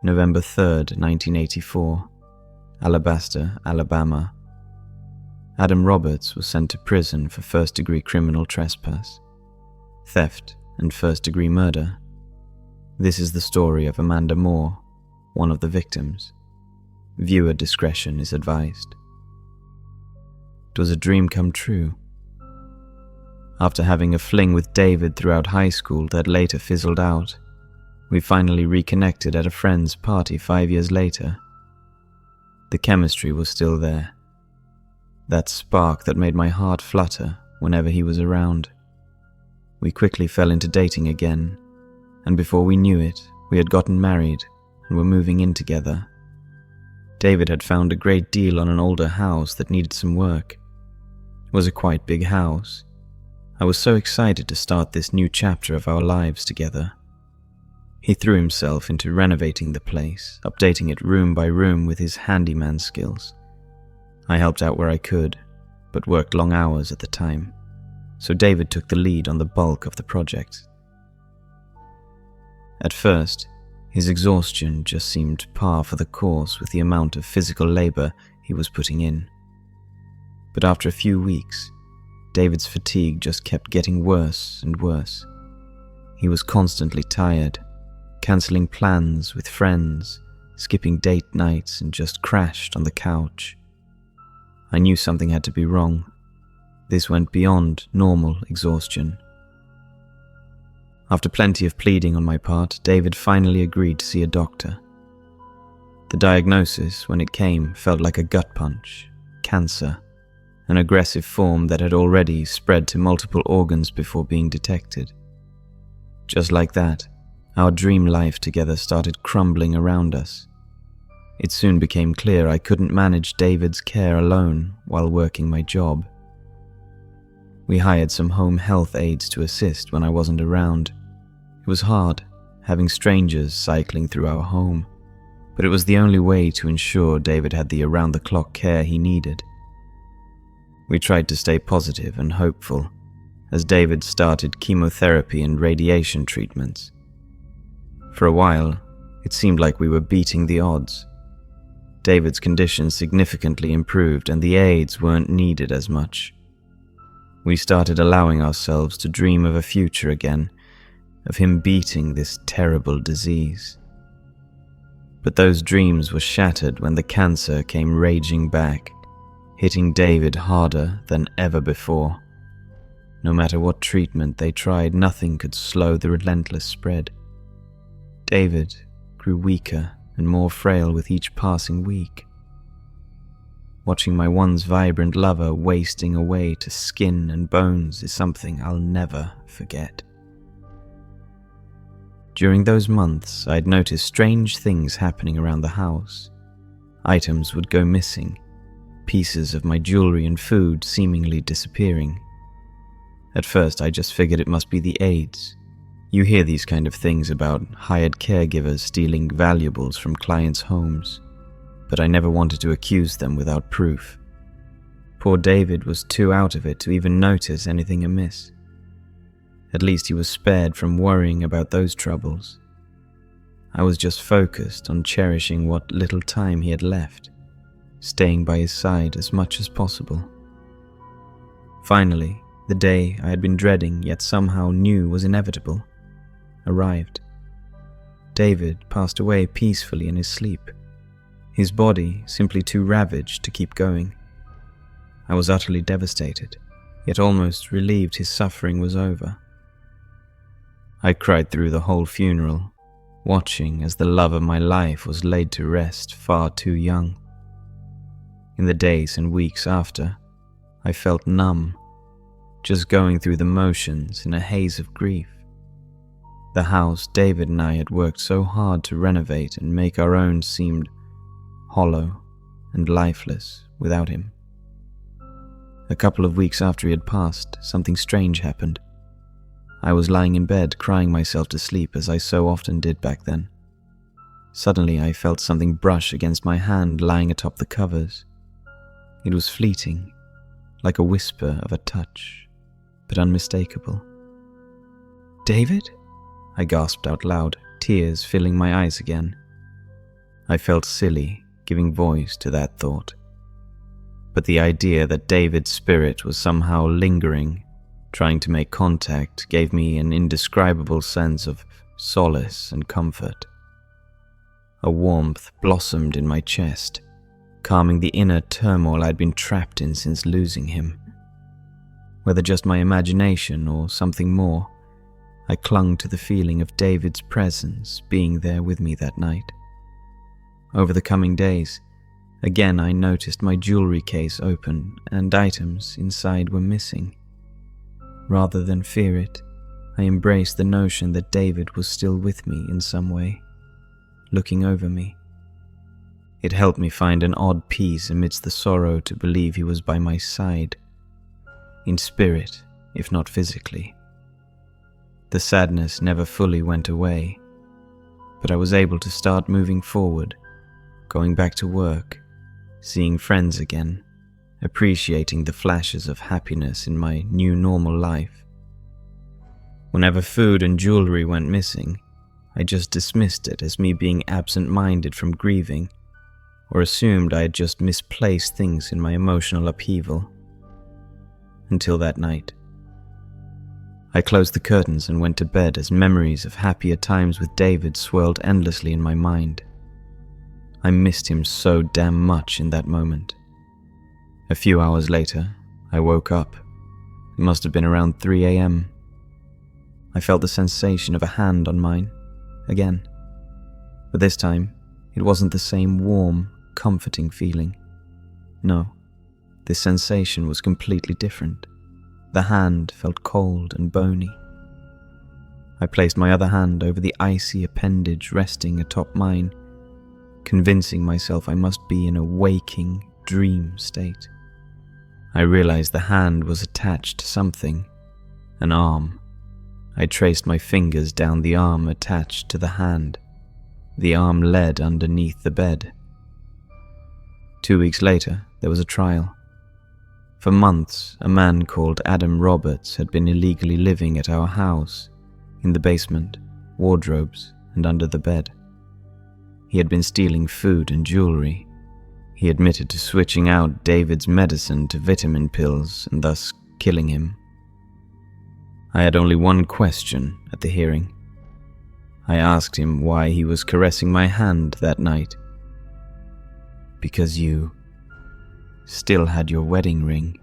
November 3rd, 1984, Alabaster, Alabama. Adam Roberts was sent to prison for first-degree criminal trespass, theft, and first-degree murder. This is the story of Amanda Moore, one of the victims. Viewer discretion is advised. It was a dream come true. After having a fling with David throughout high school that later fizzled out, we finally reconnected at a friend's party 5 years later. The chemistry was still there. That spark that made my heart flutter whenever he was around. We quickly fell into dating again, and before we knew it, we had gotten married and were moving in together. David had found a great deal on an older house that needed some work. It was a quite big house. I was so excited to start this new chapter of our lives together. He threw himself into renovating the place, updating it room by room with his handyman skills. I helped out where I could, but worked long hours at the time, so David took the lead on the bulk of the project. At first, his exhaustion just seemed par for the course with the amount of physical labor he was putting in. But after a few weeks, David's fatigue just kept getting worse and worse. He was constantly tired, cancelling plans with friends, skipping date nights, and just crashed on the couch. I knew something had to be wrong. This went beyond normal exhaustion. After plenty of pleading on my part, David finally agreed to see a doctor. The diagnosis, when it came, felt like a gut punch: cancer, an aggressive form that had already spread to multiple organs before being detected. Just like that, our dream life together started crumbling around us. It soon became clear I couldn't manage David's care alone while working my job. We hired some home health aides to assist when I wasn't around. It was hard, having strangers cycling through our home, but it was the only way to ensure David had the around-the-clock care he needed. We tried to stay positive and hopeful, as David started chemotherapy and radiation treatments. For a while, it seemed like we were beating the odds. David's condition significantly improved and the aids weren't needed as much. We started allowing ourselves to dream of a future again, of him beating this terrible disease. But those dreams were shattered when the cancer came raging back, hitting David harder than ever before. No matter what treatment they tried, nothing could slow the relentless spread. David grew weaker and more frail with each passing week. Watching my once vibrant lover wasting away to skin and bones is something I'll never forget. During those months, I'd noticed strange things happening around the house. Items would go missing, pieces of my jewelry and food seemingly disappearing. At first, I just figured it must be the aides. You hear these kind of things about hired caregivers stealing valuables from clients' homes, but I never wanted to accuse them without proof. Poor David was too out of it to even notice anything amiss. At least he was spared from worrying about those troubles. I was just focused on cherishing what little time he had left, staying by his side as much as possible. Finally, the day I had been dreading yet somehow knew was inevitable arrived. David passed away peacefully in his sleep, his body simply too ravaged to keep going. I was utterly devastated, yet almost relieved his suffering was over. I cried through the whole funeral, watching as the love of my life was laid to rest far too young. In the days and weeks after, I felt numb, just going through the motions in a haze of grief. The house David and I had worked so hard to renovate and make our own seemed hollow and lifeless without him. A couple of weeks after he had passed, something strange happened. I was lying in bed crying myself to sleep as I so often did back then. Suddenly I felt something brush against my hand lying atop the covers. It was fleeting, like a whisper of a touch, but unmistakable. "David?" I gasped out loud, tears filling my eyes again. I felt silly giving voice to that thought. But the idea that David's spirit was somehow lingering, trying to make contact, gave me an indescribable sense of solace and comfort. A warmth blossomed in my chest, calming the inner turmoil I'd been trapped in since losing him. Whether just my imagination or something more, I clung to the feeling of David's presence being there with me that night. Over the coming days, again I noticed my jewelry case open and items inside were missing. Rather than fear it, I embraced the notion that David was still with me in some way, looking over me. It helped me find an odd peace amidst the sorrow to believe he was by my side, in spirit, if not physically. The sadness never fully went away, but I was able to start moving forward, going back to work, seeing friends again, appreciating the flashes of happiness in my new normal life. Whenever food and jewelry went missing, I just dismissed it as me being absent-minded from grieving, or assumed I had just misplaced things in my emotional upheaval. Until that night. I closed the curtains and went to bed as memories of happier times with David swirled endlessly in my mind. I missed him so damn much in that moment. A few hours later, I woke up. It must have been around 3 a.m. I felt the sensation of a hand on mine, again. But this time, it wasn't the same warm, comforting feeling. No, this sensation was completely different. The hand felt cold and bony. I placed my other hand over the icy appendage resting atop mine, convincing myself I must be in a waking, dream state. I realized the hand was attached to something, an arm. I traced my fingers down the arm attached to the hand. The arm led underneath the bed. 2 weeks later, there was a trial. For months, a man called Adam Roberts had been illegally living at our house, in the basement, wardrobes, and under the bed. He had been stealing food and jewelry. He admitted to switching out David's medicine to vitamin pills and thus killing him. I had only one question at the hearing. I asked him why he was caressing my hand that night. Because you still had your wedding ring,